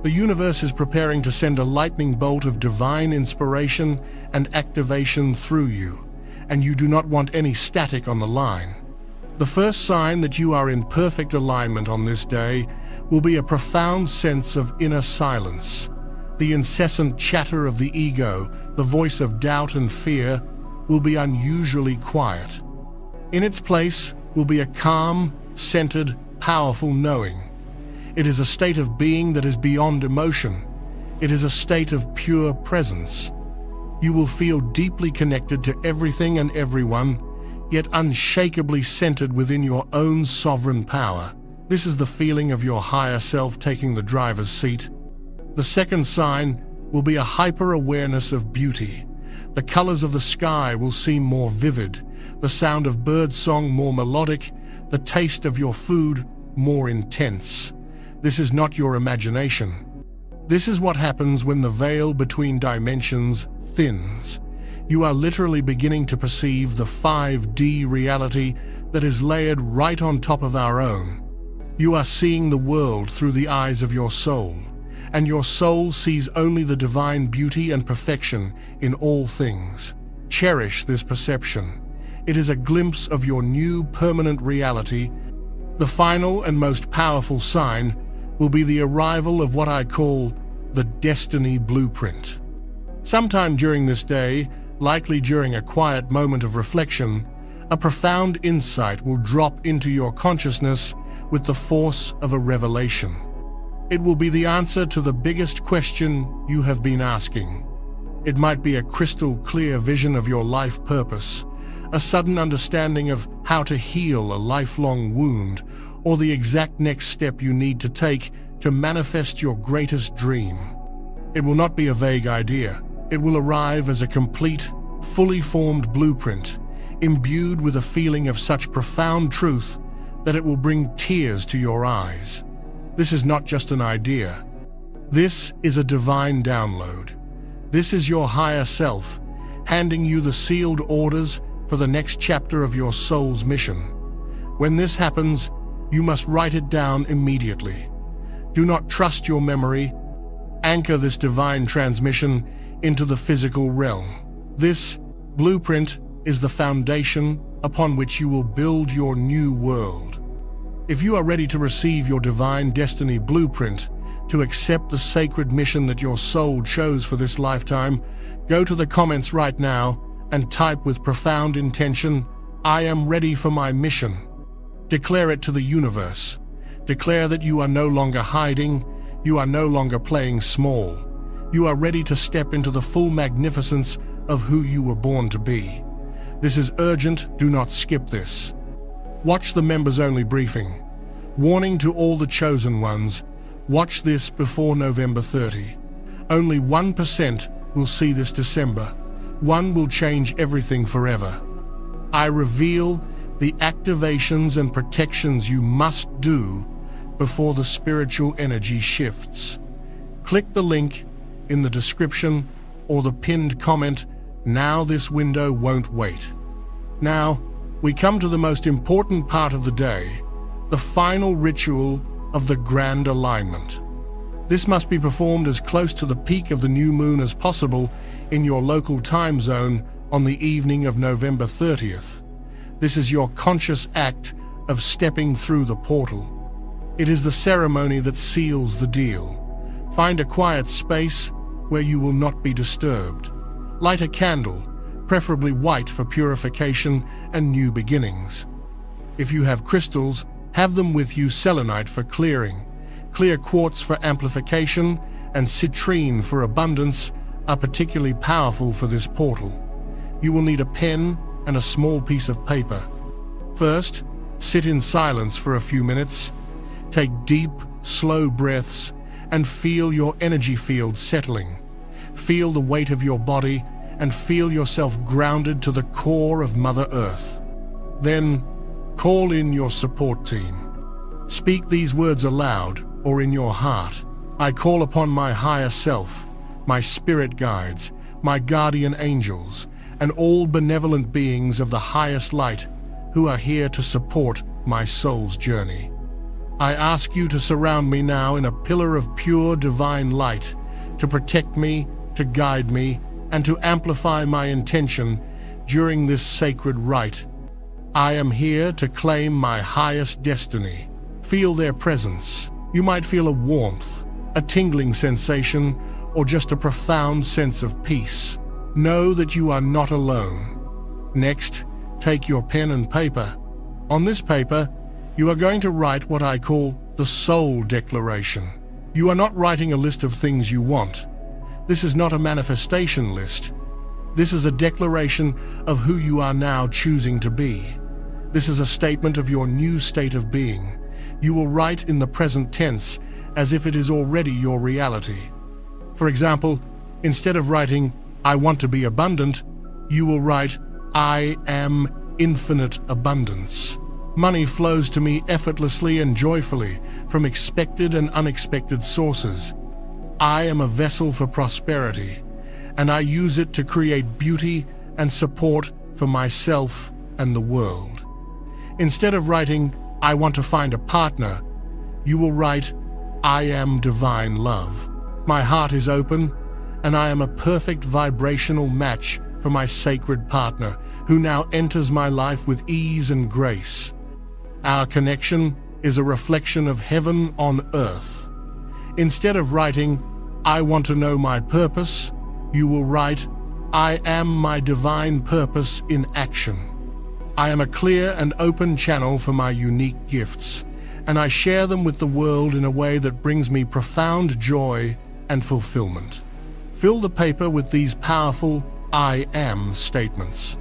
The universe is preparing to send a lightning bolt of divine inspiration and activation through you, and you do not want any static on the line. The first sign that you are in perfect alignment on this day will be a profound sense of inner silence. The incessant chatter of the ego, the voice of doubt and fear, will be unusually quiet. In its place will be a calm, centered, powerful knowing. It is a state of being that is beyond emotion. It is a state of pure presence. You will feel deeply connected to everything and everyone, yet unshakably centered within your own sovereign power. This is the feeling of your higher self taking the driver's seat. The second sign will be a hyper-awareness of beauty. The colors of the sky will seem more vivid, the sound of birdsong more melodic, the taste of your food more intense. This is not your imagination. This is what happens when the veil between dimensions thins. You are literally beginning to perceive the 5D reality that is layered right on top of our own. You are seeing the world through the eyes of your soul, and your soul sees only the divine beauty and perfection in all things. Cherish this perception. It is a glimpse of your new permanent reality. The final and most powerful sign will be the arrival of what I call the destiny blueprint. Sometime during this day, likely during a quiet moment of reflection, a profound insight will drop into your consciousness with the force of a revelation. It will be the answer to the biggest question you have been asking. It might be a crystal clear vision of your life purpose, a sudden understanding of how to heal a lifelong wound, or the exact next step you need to take to manifest your greatest dream. It will not be a vague idea. It will arrive as a complete, fully formed blueprint, imbued with a feeling of such profound truth that it will bring tears to your eyes. This is not just an idea. This is a divine download. This is your higher self, handing you the sealed orders for the next chapter of your soul's mission. When this happens, you must write it down immediately. Do not trust your memory. Anchor this divine transmission into the physical realm. This blueprint is the foundation upon which you will build your new world. If you are ready to receive your divine destiny blueprint, to accept the sacred mission that your soul chose for this lifetime, go to the comments right now and type with profound intention, "I am ready for my mission." Declare it to the universe. Declare that you are no longer hiding, you are no longer playing small. You are ready to step into the full magnificence of who you were born to be. This is urgent, do not skip this. Watch the members-only briefing. Warning to all the chosen ones, watch this before November 30. Only 1% will see this December. One will change everything forever. I reveal the activations and protections you must do before the spiritual energy shifts. Click the link in the description or the pinned comment now. This window won't wait. Now, we come to the most important part of the day, the final ritual of the grand alignment. This must be performed as close to the peak of the new moon as possible in your local time zone on the evening of November 30th. This is your conscious act of stepping through the portal. It is the ceremony that seals the deal. Find a quiet space where you will not be disturbed. Light a candle, preferably white for purification and new beginnings. If you have crystals, have them with you. Selenite for clearing, clear quartz for amplification, and citrine for abundance are particularly powerful for this portal. You will need a pen and a small piece of paper. First, sit in silence for a few minutes. Take deep, slow breaths and feel your energy field settling. Feel the weight of your body and feel yourself grounded to the core of Mother Earth. Then, call in your support team. Speak these words aloud or in your heart. I call upon my higher self, my spirit guides, my guardian angels, and all benevolent beings of the highest light who are here to support my soul's journey. I ask you to surround me now in a pillar of pure divine light, to protect me, to guide me, and to amplify my intention during this sacred rite. I am here to claim my highest destiny. Feel their presence. You might feel a warmth, a tingling sensation, or just a profound sense of peace. Know that you are not alone. Next, take your pen and paper. On this paper, you are going to write what I call the soul declaration. You are not writing a list of things you want. This is not a manifestation list. This is a declaration of who you are now choosing to be. This is a statement of your new state of being. You will write in the present tense as if it is already your reality. For example, instead of writing, "I want to be abundant," you will write, "I am infinite abundance. Money flows to me effortlessly and joyfully from expected and unexpected sources. I am a vessel for prosperity, and I use it to create beauty and support for myself and the world." Instead of writing, "I want to find a partner," you will write, "I am divine love. My heart is open, and I am a perfect vibrational match for my sacred partner, who now enters my life with ease and grace. Our connection is a reflection of heaven on earth." Instead of writing, "I want to know my purpose," you will write, "I am my divine purpose in action. I am a clear and open channel for my unique gifts, and I share them with the world in a way that brings me profound joy and fulfillment." Fill the paper with these powerful "I am" statements.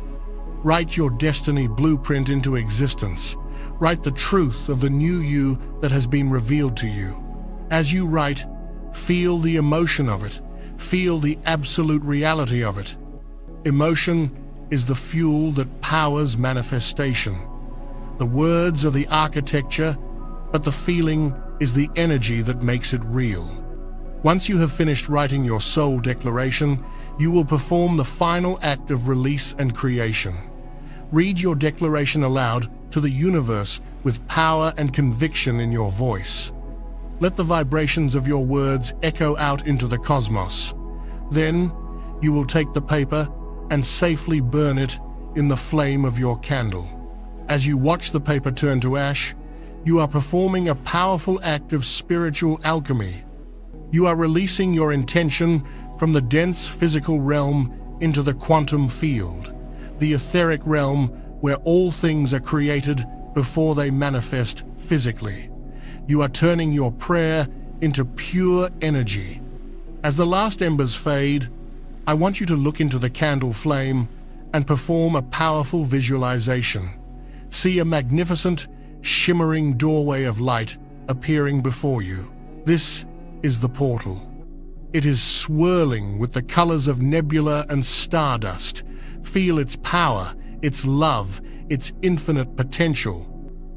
Write your destiny blueprint into existence. Write the truth of the new you that has been revealed to you. As you write, feel the emotion of it. Feel the absolute reality of it. Emotion is the fuel that powers manifestation. The words are the architecture, but the feeling is the energy that makes it real. Once you have finished writing your soul declaration, you will perform the final act of release and creation. Read your declaration aloud to the universe with power and conviction in your voice. Let the vibrations of your words echo out into the cosmos. Then, you will take the paper and safely burn it in the flame of your candle. As you watch the paper turn to ash, you are performing a powerful act of spiritual alchemy. You are releasing your intention from the dense physical realm into the quantum field, the etheric realm where all things are created before they manifest physically. You are turning your prayer into pure energy. As the last embers fade, I want you to look into the candle flame and perform a powerful visualization. See a magnificent, shimmering doorway of light appearing before you. This is the portal. It is swirling with the colors of nebula and stardust. Feel its power, its love, its infinite potential.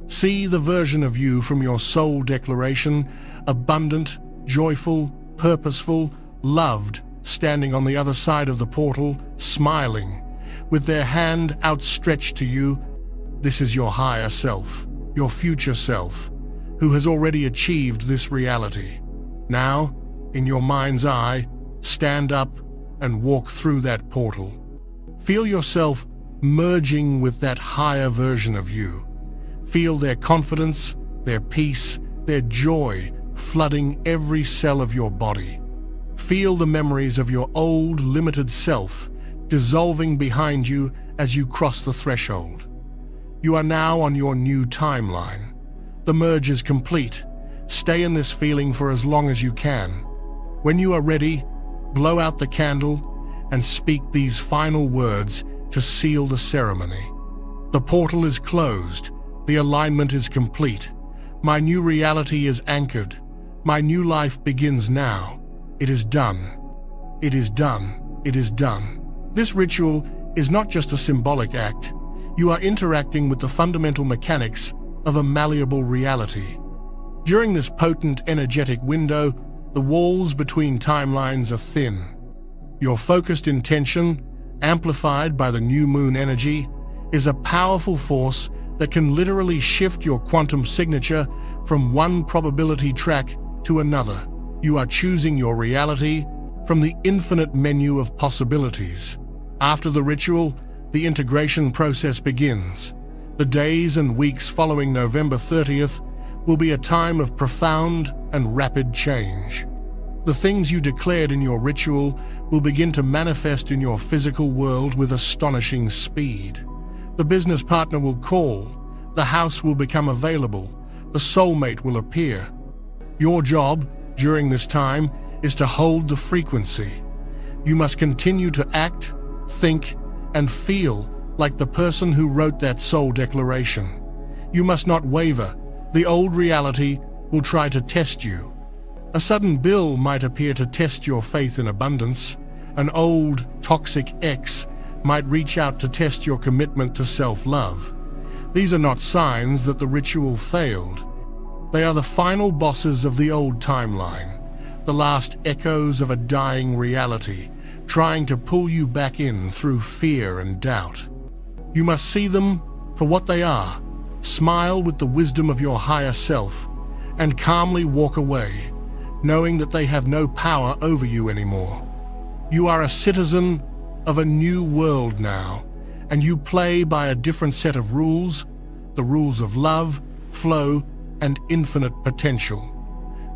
See the version of you from your soul declaration, abundant, joyful, purposeful, loved, standing on the other side of the portal, smiling, with their hand outstretched to you. This is your higher self, your future self, who has already achieved this reality. Now, in your mind's eye, stand up and walk through that portal. Feel yourself merging with that higher version of you. Feel their confidence, their peace, their joy flooding every cell of your body. Feel the memories of your old, limited self dissolving behind you as you cross the threshold. You are now on your new timeline. The merge is complete. Stay in this feeling for as long as you can. When you are ready, blow out the candle and speak these final words to seal the ceremony. The portal is closed. The alignment is complete. My new reality is anchored. My new life begins now. It is done. It is done. It is done. This ritual is not just a symbolic act. You are interacting with the fundamental mechanics of a malleable reality. During this potent energetic window, the walls between timelines are thin. Your focused intention, amplified by the new moon energy, is a powerful force that can literally shift your quantum signature from one probability track to another. You are choosing your reality from the infinite menu of possibilities. After the ritual, the integration process begins. The days and weeks following November 30th will be a time of profound and rapid change. The things you declared in your ritual will begin to manifest in your physical world with astonishing speed. The business partner will call, the house will become available, the soulmate will appear. Your job during this time is to hold the frequency. You must continue to act, think, and feel like the person who wrote that soul declaration. You must not waver. The old reality will try to test you. A sudden bill might appear to test your faith in abundance. An old, toxic ex might reach out to test your commitment to self-love. These are not signs that the ritual failed. They are the final bosses of the old timeline, the last echoes of a dying reality, trying to pull you back in through fear and doubt. You must see them for what they are, smile with the wisdom of your higher self, and calmly walk away, knowing that they have no power over you anymore. You are a citizen of a new world now, and you play by a different set of rules, the rules of love, flow, and infinite potential.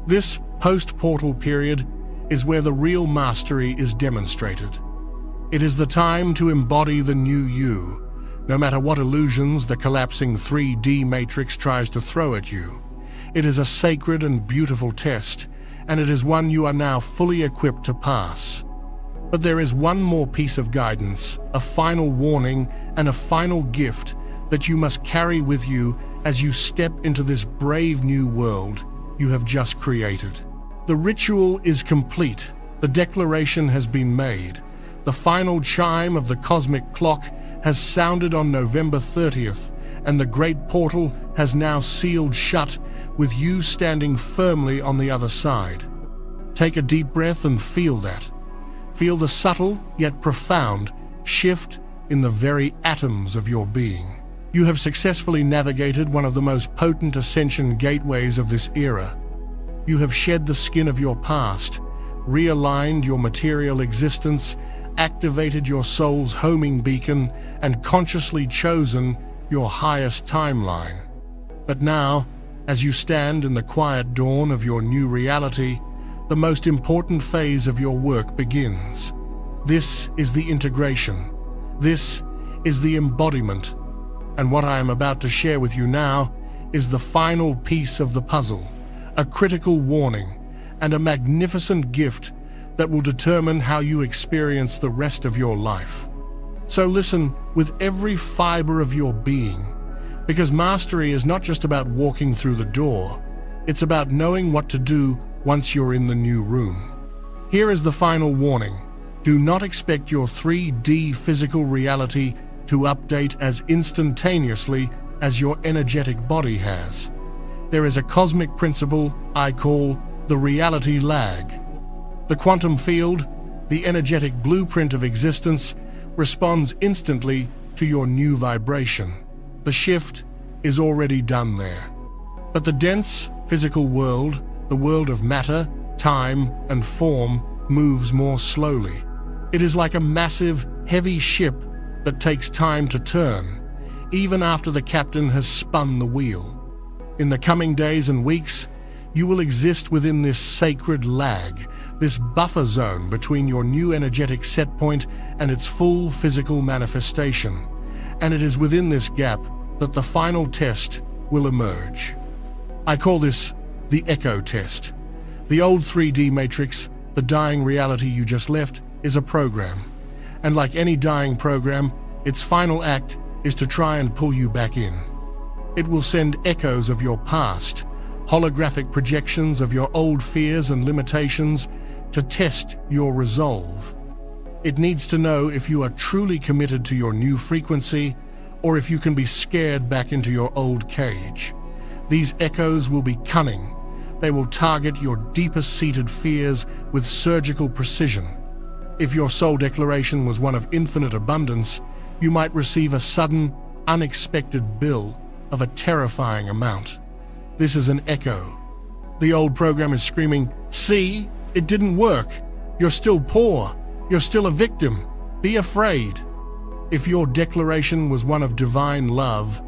This post-portal period is where the real mastery is demonstrated. It is the time to embody the new you, no matter what illusions the collapsing 3D matrix tries to throw at you. It is a sacred and beautiful test, and it is one you are now fully equipped to pass. But there is one more piece of guidance, a final warning, and a final gift that you must carry with you as you step into this brave new world you have just created. The ritual is complete. The declaration has been made. The final chime of the cosmic clock has sounded on November 30th, and the great portal has now sealed shut, with you standing firmly on the other side. Take a deep breath and feel that. Feel the subtle yet profound shift in the very atoms of your being. You have successfully navigated one of the most potent ascension gateways of this era. You have shed the skin of your past, realigned your material existence, activated your soul's homing beacon, and consciously chosen your highest timeline. But now, as you stand in the quiet dawn of your new reality, the most important phase of your work begins. This is the integration. This is the embodiment. And what I am about to share with you now is the final piece of the puzzle, a critical warning and a magnificent gift that will determine how you experience the rest of your life. So listen with every fiber of your being, because mastery is not just about walking through the door, it's about knowing what to do once you're in the new room. Here is the final warning. Do not expect your 3D physical reality to update as instantaneously as your energetic body has. There is a cosmic principle I call the reality lag. The quantum field, the energetic blueprint of existence, responds instantly to your new vibration. The shift is already done there. But the dense physical world, the world of matter, time, and form, moves more slowly. It is like a massive, heavy ship that takes time to turn, even after the captain has spun the wheel. In the coming days and weeks, you will exist within this sacred lag, this buffer zone between your new energetic set point and its full physical manifestation. And it is within this gap that the final test will emerge. I call this the echo test. The old 3D matrix, the dying reality you just left, is a program. And like any dying program, its final act is to try and pull you back in. It will send echoes of your past, holographic projections of your old fears and limitations to test your resolve. It needs to know if you are truly committed to your new frequency or if you can be scared back into your old cage. These echoes will be cunning. They will target your deepest-seated fears with surgical precision. If your soul declaration was one of infinite abundance, you might receive a sudden, unexpected bill of a terrifying amount. This is an echo. The old program is screaming, "See, it didn't work. You're still poor. You're still a victim. Be afraid." If your declaration was one of divine love,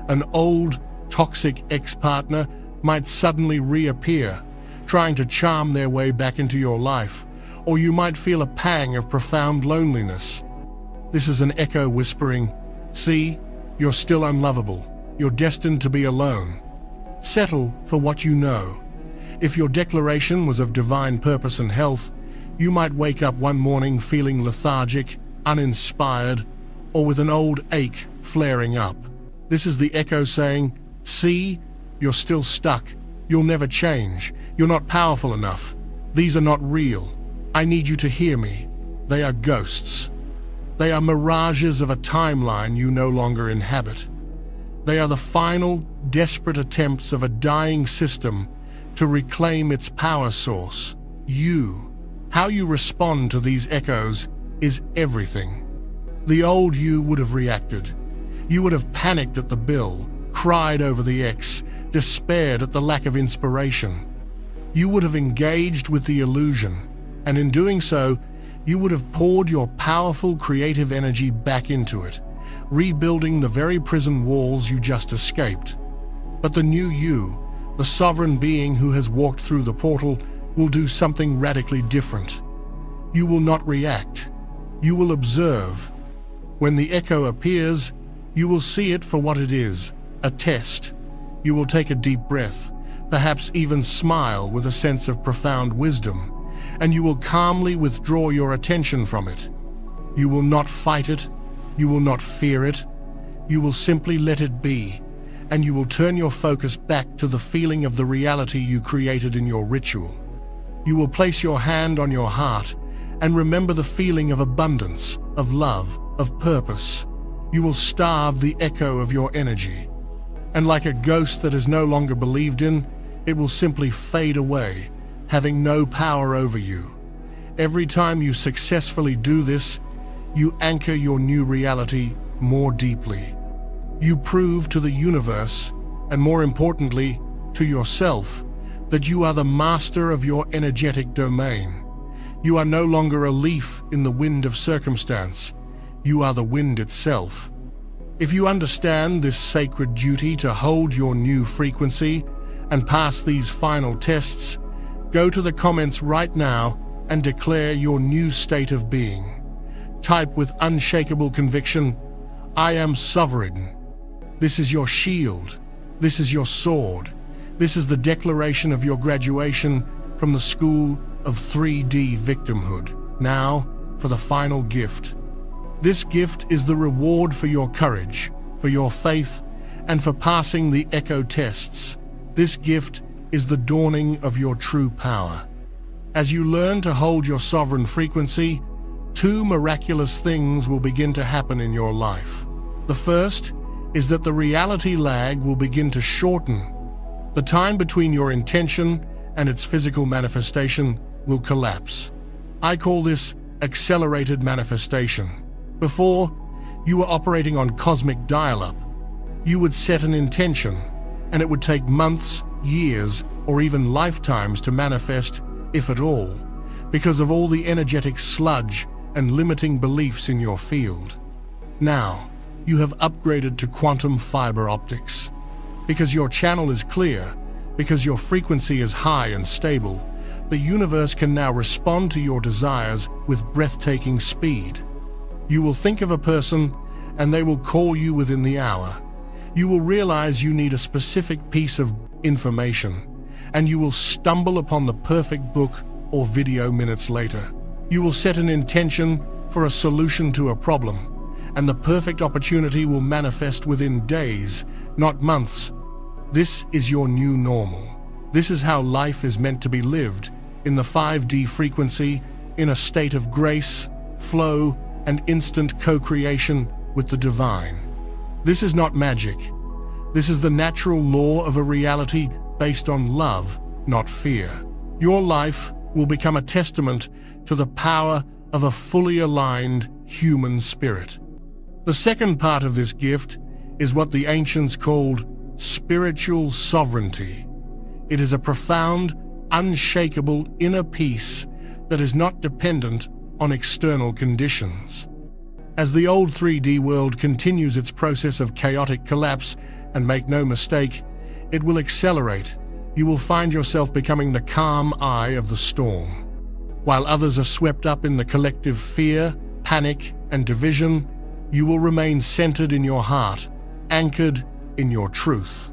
an old, toxic ex-partner might suddenly reappear, trying to charm their way back into your life, or you might feel a pang of profound loneliness. This is an echo whispering, "See, you're still unlovable. You're destined to be alone. Settle for what you know." If your declaration was of divine purpose and health, you might wake up one morning feeling lethargic, uninspired, or with an old ache flaring up. This is the echo saying, "See, you're still stuck. You'll never change. You're not powerful enough. These are not real. I need you to hear me. They are ghosts. They are mirages of a timeline you no longer inhabit. They are the final, desperate attempts of a dying system to reclaim its power source, you. How you respond to these echoes is everything. The old you would have reacted. You would have panicked at the bill, cried over the ex, despaired at the lack of inspiration. You would have engaged with the illusion, and in doing so, you would have poured your powerful creative energy back into it, rebuilding the very prison walls you just escaped. But the new you, the sovereign being who has walked through the portal, will do something radically different. You will not react. You will observe. When the echo appears, you will see it for what it is, a test. You will take a deep breath, perhaps even smile with a sense of profound wisdom, and you will calmly withdraw your attention from it. You will not fight it, you will not fear it, you will simply let it be, and you will turn your focus back to the feeling of the reality you created in your ritual. You will place your hand on your heart and remember the feeling of abundance, of love, of purpose. You will starve the echo of your energy. And like a ghost that is no longer believed in, it will simply fade away, having no power over you. Every time you successfully do this, you anchor your new reality more deeply. You prove to the universe, and more importantly, to yourself, that you are the master of your energetic domain. You are no longer a leaf in the wind of circumstance. You are the wind itself. If you understand this sacred duty to hold your new frequency and pass these final tests, go to the comments right now and declare your new state of being. Type with unshakable conviction, "I am sovereign." This is your shield. This is your sword. This is the declaration of your graduation from the school of 3D victimhood. Now, for the final gift. This gift is the reward for your courage, for your faith, and for passing the echo tests. This gift is the dawning of your true power. As you learn to hold your sovereign frequency, two miraculous things will begin to happen in your life. The first is that the reality lag will begin to shorten. The time between your intention and its physical manifestation will collapse. I call this accelerated manifestation. Before, you were operating on cosmic dial-up. You would set an intention, and it would take months, years, or even lifetimes to manifest, if at all, because of all the energetic sludge and limiting beliefs in your field. Now, you have upgraded to quantum fiber optics. Because your channel is clear, because your frequency is high and stable, the universe can now respond to your desires with breathtaking speed. You will think of a person, and they will call you within the hour. You will realize you need a specific piece of information, and you will stumble upon the perfect book or video minutes later. You will set an intention for a solution to a problem, and the perfect opportunity will manifest within days, not months. This is your new normal. This is how life is meant to be lived, in the 5D frequency, in a state of grace, flow, and instant co-creation with the divine. This is not magic. This is the natural law of a reality based on love, not fear. Your life will become a testament to the power of a fully aligned human spirit. The second part of this gift is what the ancients called spiritual sovereignty. It is a profound, unshakable inner peace that is not dependent on external conditions. As the old 3D world continues its process of chaotic collapse, and make no mistake, it will accelerate. You will find yourself becoming the calm eye of the storm. While others are swept up in the collective fear, panic, and division, you will remain centered in your heart, anchored in your truth.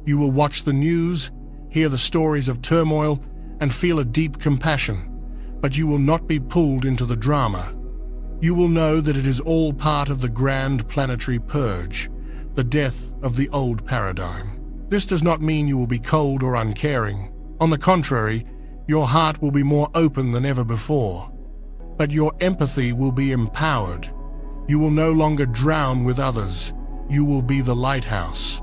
You will watch the news, hear the stories of turmoil, and feel a deep compassion, but you will not be pulled into the drama. You will know that it is all part of the grand planetary purge, the death of the old paradigm. This does not mean you will be cold or uncaring. On the contrary, your heart will be more open than ever before. But your empathy will be empowered. You will no longer drown with others. You will be the lighthouse.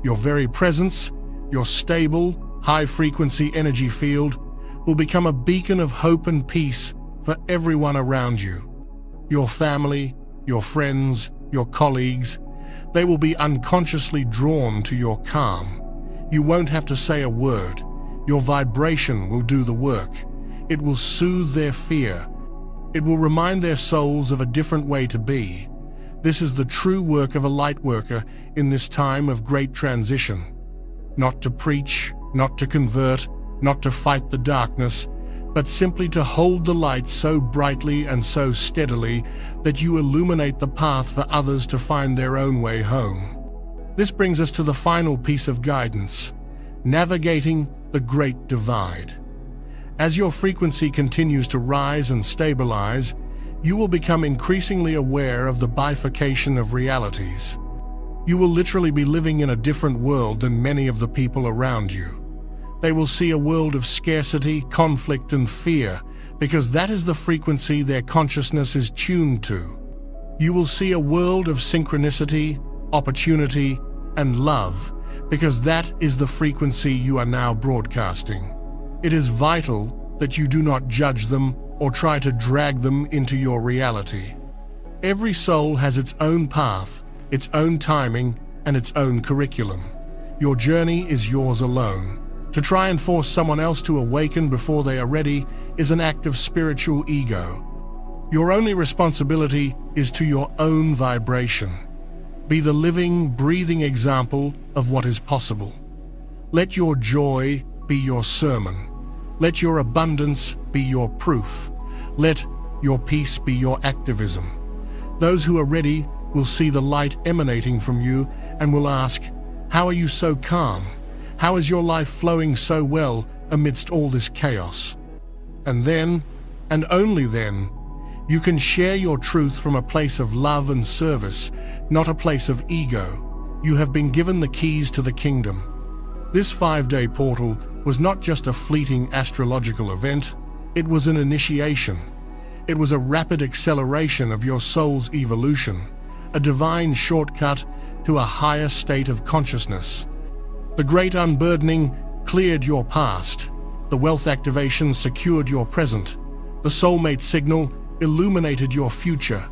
Your very presence, your stable, high-frequency energy field, will become a beacon of hope and peace for everyone around you. Your family, your friends, your colleagues, they will be unconsciously drawn to your calm. You won't have to say a word. Your vibration will do the work. It will soothe their fear. It will remind their souls of a different way to be. This is the true work of a light worker in this time of great transition. Not to preach, not to convert, not to fight the darkness, but simply to hold the light so brightly and so steadily that you illuminate the path for others to find their own way home. This brings us to the final piece of guidance: navigating the Great Divide. As your frequency continues to rise and stabilize, you will become increasingly aware of the bifurcation of realities. You will literally be living in a different world than many of the people around you. They will see a world of scarcity, conflict, and fear, because that is the frequency their consciousness is tuned to. You will see a world of synchronicity, opportunity, and love, because that is the frequency you are now broadcasting. It is vital that you do not judge them or try to drag them into your reality. Every soul has its own path, its own timing, and its own curriculum. Your journey is yours alone. To try and force someone else to awaken before they are ready is an act of spiritual ego. Your only responsibility is to your own vibration. Be the living, breathing example of what is possible. Let your joy be your sermon. Let your abundance be your proof. Let your peace be your activism. Those who are ready will see the light emanating from you and will ask, "How are you so calm? How is your life flowing so well amidst all this chaos?" And then, and only then, you can share your truth from a place of love and service, not a place of ego. You have been given the keys to the kingdom. This 5-day portal was not just a fleeting astrological event, it was an initiation. It was a rapid acceleration of your soul's evolution, a divine shortcut to a higher state of consciousness. The great unburdening cleared your past, the wealth activation secured your present, the soulmate signal illuminated your future,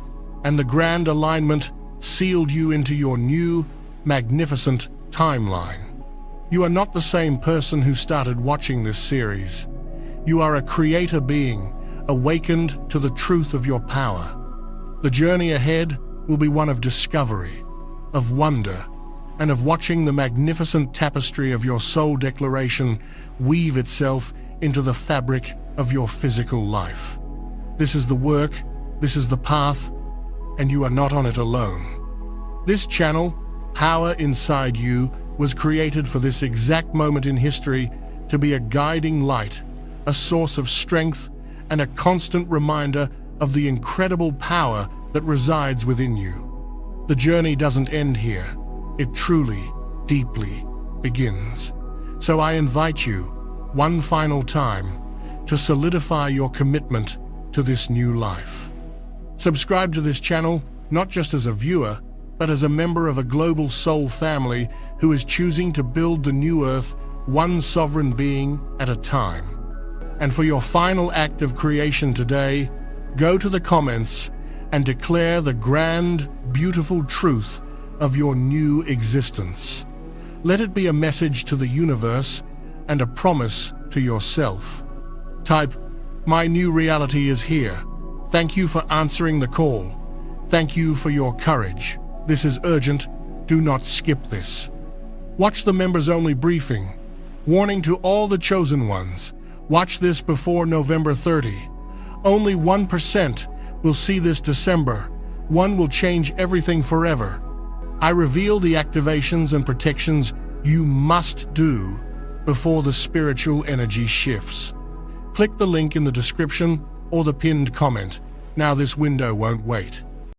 and the grand alignment sealed you into your new, magnificent timeline. You are not the same person who started watching this series. You are a creator being, awakened to the truth of your power. The journey ahead will be one of discovery, of wonder, and of watching the magnificent tapestry of your soul declaration weave itself into the fabric of your physical life. This is the work, this is the path, and you are not on it alone. This channel, Power Inside You, was created for this exact moment in history to be a guiding light, a source of strength, and a constant reminder of the incredible power that resides within you. The journey doesn't end here. It truly, deeply begins. So I invite you, one final time, to solidify your commitment to this new life. Subscribe to this channel, not just as a viewer, but as a member of a global soul family who is choosing to build the new earth one sovereign being at a time. And for your final act of creation today, go to the comments and declare the grand, beautiful truth of your new existence. Let it be a message to the universe and a promise to yourself. Type, "My new reality is here. Thank you for answering the call. Thank you for your courage. This is urgent. Do not skip this." Watch the members-only briefing. Warning to all the chosen ones. Watch this before November 30. Only 1% will see this December. One will change everything forever. I reveal the activations and protections you must do before the spiritual energy shifts. Click the link in the description or the pinned comment. Now this window won't wait.